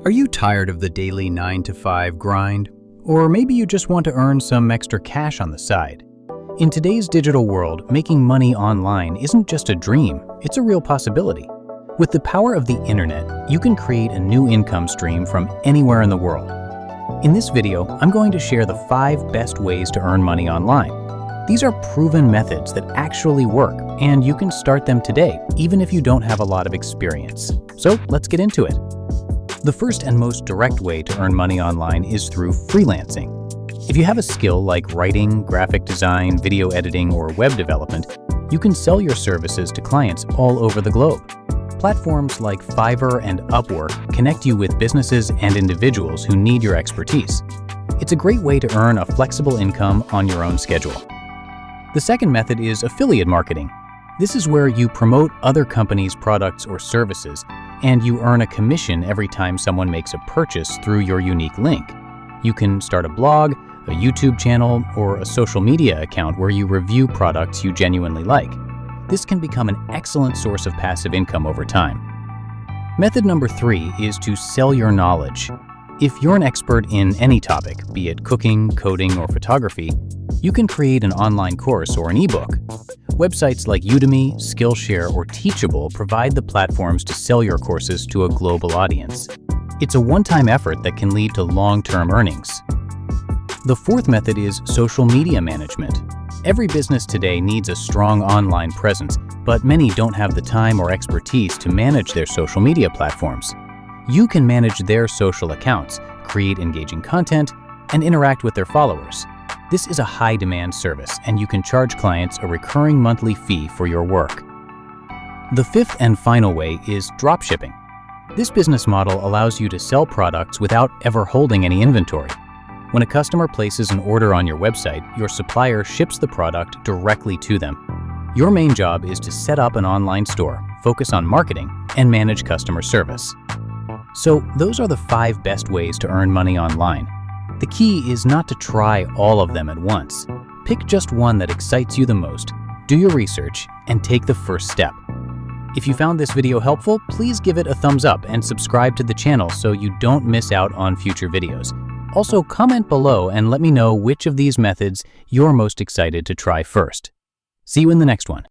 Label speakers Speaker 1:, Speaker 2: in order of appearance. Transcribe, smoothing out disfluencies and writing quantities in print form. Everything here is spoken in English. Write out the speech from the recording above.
Speaker 1: Are you tired of the daily 9-to-5 grind? Or maybe you just want to earn some extra cash on the side? In today's digital world, making money online isn't just a dream, it's a real possibility. With the power of the internet, you can create a new income stream from anywhere in the world. In this video, I'm going to share the 5 best ways to earn money online. These are proven methods that actually work, and you can start them today, even if you don't have a lot of experience. So let's get into it. The first and most direct way to earn money online is through freelancing. If you have a skill like writing, graphic design, video editing, or web development, you can sell your services to clients all over the globe. Platforms like Fiverr and Upwork connect you with businesses and individuals who need your expertise. It's a great way to earn a flexible income on your own schedule. The second method is affiliate marketing. This is where you promote other companies' products or services, and you earn a commission every time someone makes a purchase through your unique link. You can start a blog, a YouTube channel, or a social media account where you review products you genuinely like. This can become an excellent source of passive income over time. Method number 3 is to sell your knowledge. If you're an expert in any topic, be it cooking, coding, or photography, you can create an online course or an ebook. Websites like Udemy, Skillshare, or Teachable provide the platforms to sell your courses to a global audience. It's a one-time effort that can lead to long-term earnings. The fourth method is social media management. Every business today needs a strong online presence, but many don't have the time or expertise to manage their social media platforms. You can manage their social accounts, create engaging content, and interact with their followers. This is a high-demand service, and you can charge clients a recurring monthly fee for your work. The fifth and final way is dropshipping. This business model allows you to sell products without ever holding any inventory. When a customer places an order on your website, your supplier ships the product directly to them. Your main job is to set up an online store, focus on marketing, and manage customer service. So those are the 5 best ways to earn money online. The key is not to try all of them at once. Pick just one that excites you the most, do your research, and take the first step. If you found this video helpful, please give it a thumbs up and subscribe to the channel so you don't miss out on future videos. Also, comment below and let me know which of these methods you're most excited to try first. See you in the next one.